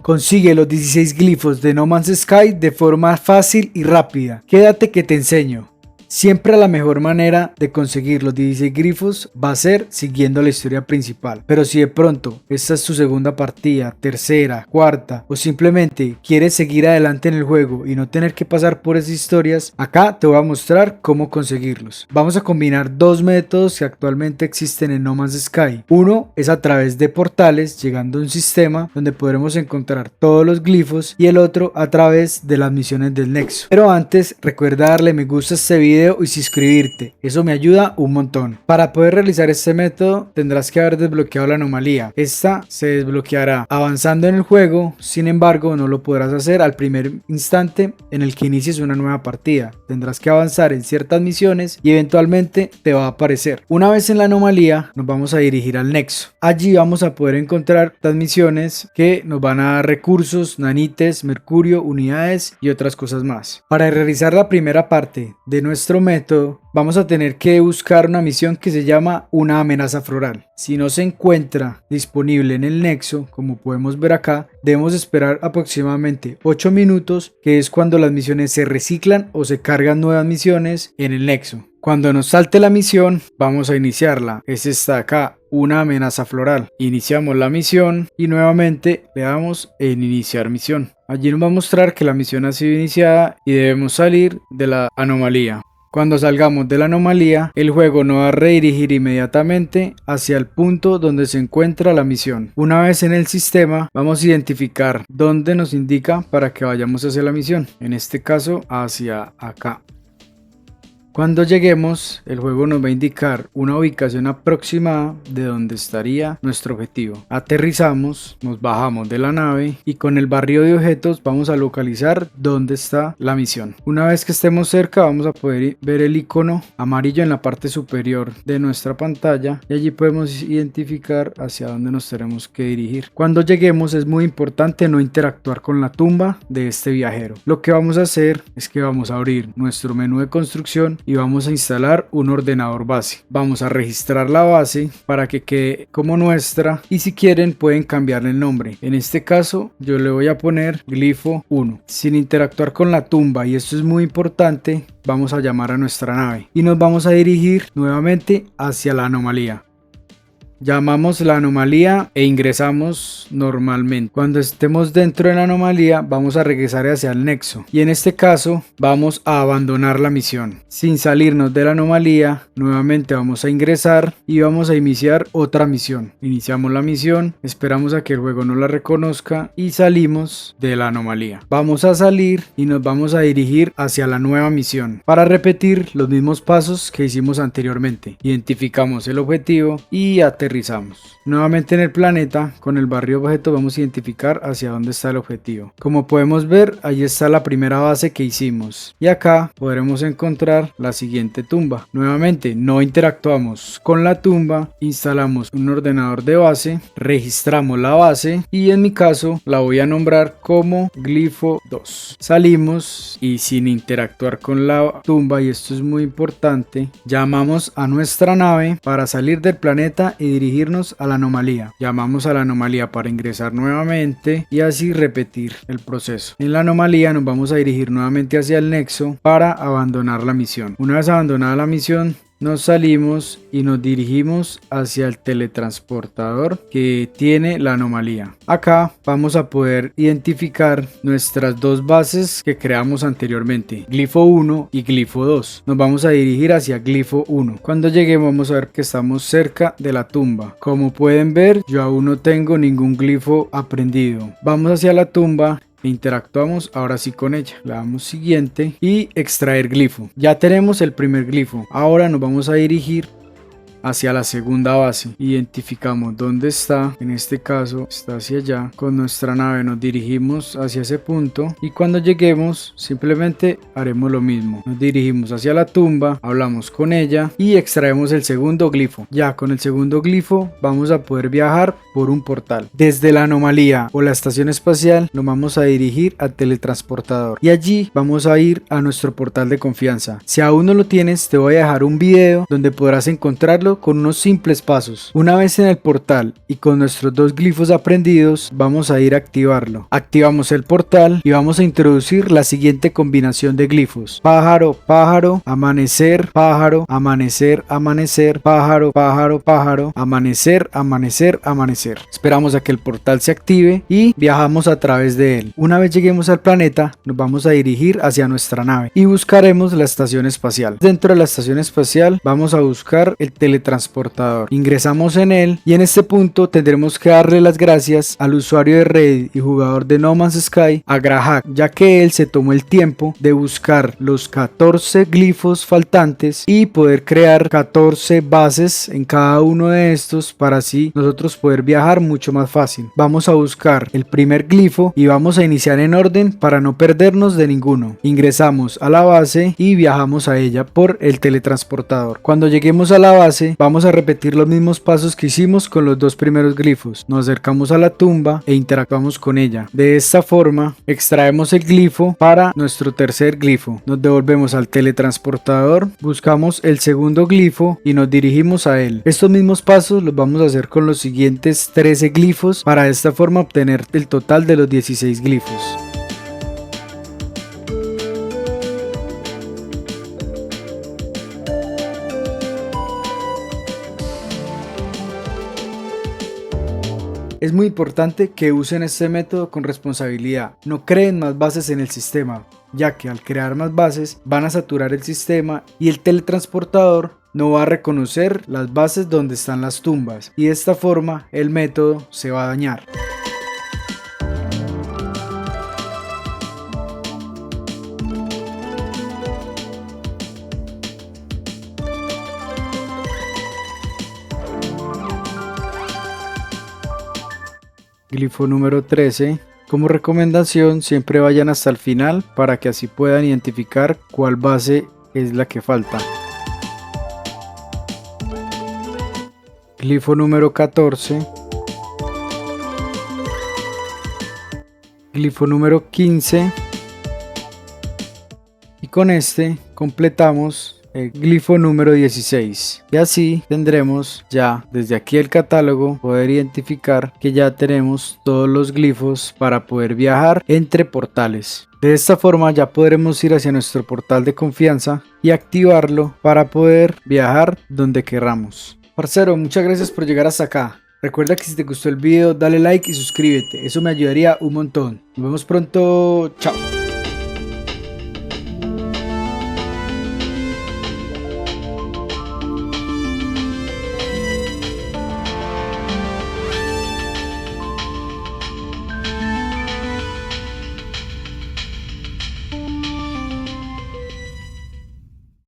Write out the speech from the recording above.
Consigue los 16 glifos de No Man's Sky de forma fácil y rápida. Quédate que te enseño. Siempre la mejor manera de conseguir los 16 glifos va a ser siguiendo la historia principal. Pero si de pronto esta es tu segunda partida, tercera, cuarta o simplemente quieres seguir adelante en el juego y no tener que pasar por esas historias, acá te voy a mostrar cómo conseguirlos. Vamos a combinar dos métodos que actualmente existen en No Man's Sky. Uno es a través de portales, llegando a un sistema donde podremos encontrar todos los glifos, y el otro a través de las misiones del Nexo. Pero antes, recuerda darle me gusta a este video y suscribirte, eso me ayuda un montón. Para poder realizar este método tendrás que haber desbloqueado la anomalía. Esta se desbloqueará avanzando en el juego, sin embargo no lo podrás hacer al primer instante en el que inicies una nueva partida. Tendrás que avanzar en ciertas misiones y eventualmente te va a aparecer. Una vez en la anomalía nos vamos a dirigir al Nexo. Allí vamos a poder encontrar las misiones que nos van a dar recursos, nanites, mercurio, unidades y otras cosas más. Para realizar la primera parte de nuestro método vamos a tener que buscar una misión que se llama una amenaza floral. Si no se encuentra disponible en el Nexo, como podemos ver acá, debemos esperar aproximadamente 8 minutos, que es cuando las misiones se reciclan o se cargan nuevas misiones en el Nexo. Cuando nos salte la misión, vamos a iniciarla. Es esta de acá, una amenaza floral. Iniciamos la misión y nuevamente le damos en iniciar misión. Allí nos va a mostrar que la misión ha sido iniciada y debemos salir de la anomalía. Cuando salgamos de la anomalía, el juego nos va a redirigir inmediatamente hacia el punto donde se encuentra la misión. Una vez en el sistema, vamos a identificar dónde nos indica para que vayamos hacia la misión. En este caso, hacia acá. Cuando lleguemos, el juego nos va a indicar una ubicación aproximada de donde estaría nuestro objetivo. Aterrizamos, nos bajamos de la nave y con el barrio de objetos vamos a localizar dónde está la misión. Una vez que estemos cerca, vamos a poder ver el icono amarillo en la parte superior de nuestra pantalla y allí podemos identificar hacia dónde nos tenemos que dirigir. Cuando lleguemos, es muy importante no interactuar con la tumba de este viajero. Lo que vamos a hacer es que vamos a abrir nuestro menú de construcción y vamos a instalar un ordenador base. Vamos a registrar la base para que quede como nuestra y si quieren pueden cambiarle el nombre. En este caso yo le voy a poner glifo 1. Sin interactuar con la tumba, y esto es muy importante, vamos a llamar a nuestra nave y nos vamos a dirigir nuevamente hacia la anomalía. Llamamos la anomalía e ingresamos normalmente. Cuando estemos dentro de la anomalía vamos a regresar hacia el Nexo y en este caso vamos a abandonar la misión. Sin salirnos de la anomalía, nuevamente vamos a ingresar y vamos a iniciar otra misión. Iniciamos la misión, esperamos a que el juego nos la reconozca y salimos de la anomalía. Vamos a salir y nos vamos a dirigir hacia la nueva misión para repetir los mismos pasos que hicimos anteriormente. Identificamos el objetivo y aterrizamos. Nuevamente en el planeta, con el barrio objeto vamos a identificar hacia dónde está el objetivo. Como podemos ver, ahí está la primera base que hicimos y acá podremos encontrar la siguiente tumba. Nuevamente no interactuamos con la tumba, instalamos un ordenador de base, registramos la base y en mi caso la voy a nombrar como glifo 2. Salimos y sin interactuar con la tumba, y esto es muy importante, llamamos a nuestra nave para salir del planeta y dirigirnos a la anomalía. Llamamos a la anomalía para ingresar nuevamente y así repetir el proceso. En la anomalía nos vamos a dirigir nuevamente hacia el Nexo para abandonar la misión. Una vez abandonada la misión, nos salimos y nos dirigimos hacia el teletransportador que tiene la anomalía. Acá vamos a poder identificar nuestras dos bases que creamos anteriormente, glifo 1 y glifo 2. Nos vamos a dirigir hacia glifo 1. Cuando lleguemos vamos a ver que estamos cerca de la tumba. Como pueden ver, yo aún no tengo ningún glifo aprendido. Vamos hacia la tumba e interactuamos ahora sí con ella. Le damos siguiente y extraer glifo. Ya tenemos el primer glifo. Ahora nos vamos a dirigir hacia la segunda base. Identificamos dónde está, en este caso está hacia allá. Con nuestra nave nos dirigimos hacia ese punto y cuando lleguemos simplemente haremos lo mismo. Nos dirigimos hacia la tumba, hablamos con ella y extraemos el segundo glifo. Ya con el segundo glifo vamos a poder viajar por un portal. Desde la anomalía o la estación espacial nos vamos a dirigir al teletransportador y allí vamos a ir a nuestro portal de confianza. Si aún no lo tienes, te voy a dejar un video donde podrás encontrarlo hacerlo con unos simples pasos. Una vez en el portal y con nuestros 2 glifos aprendidos, vamos a ir a activarlo. Activamos el portal y vamos a introducir la siguiente combinación de glifos: pájaro, pájaro, amanecer, pájaro, amanecer, amanecer, pájaro, pájaro, pájaro, amanecer, amanecer, amanecer. Esperamos a que el portal se active y viajamos a través de él. Una vez lleguemos al planeta, nos vamos a dirigir hacia nuestra nave y buscaremos la estación espacial. Dentro de la estación espacial vamos a buscar el teletransportador. Ingresamos en él y en este punto tendremos que darle las gracias al usuario de Reddit y jugador de No Man's Sky, a Grahak, ya que él se tomó el tiempo de buscar los 14 glifos faltantes y poder crear 14 bases en cada uno de estos para así nosotros poder viajar mucho más fácil. Vamos a buscar el primer glifo y vamos a iniciar en orden para no perdernos de ninguno. Ingresamos a la base y viajamos a ella por el teletransportador. Cuando lleguemos a la base vamos a repetir los mismos pasos que hicimos con los 2 primeros glifos. Nos acercamos a la tumba e interactuamos con ella. De esta forma extraemos el glifo para nuestro tercer glifo. Nos devolvemos al teletransportador, buscamos el segundo glifo y nos dirigimos a él. Estos mismos pasos los vamos a hacer con los siguientes 13 glifos para de esta forma obtener el total de los 16 glifos. Es muy importante que usen este método con responsabilidad. No creen más bases en el sistema, ya que al crear más bases van a saturar el sistema y el teletransportador no va a reconocer las bases donde están las tumbas y de esta forma el método se va a dañar. Glifo número 13. Como recomendación, siempre vayan hasta el final para que así puedan identificar cuál base es la que falta. Glifo número 14. Glifo número 15. Y con este completamos el glifo número 16 y así tendremos ya desde aquí el catálogo poder identificar que ya tenemos todos los glifos para poder viajar entre portales. De esta forma ya podremos ir hacia nuestro portal de confianza y activarlo para poder viajar donde queramos. Parcero, muchas gracias por llegar hasta acá. Recuerda que si te gustó el video dale like y suscríbete, eso me ayudaría un montón. Nos vemos pronto, chao.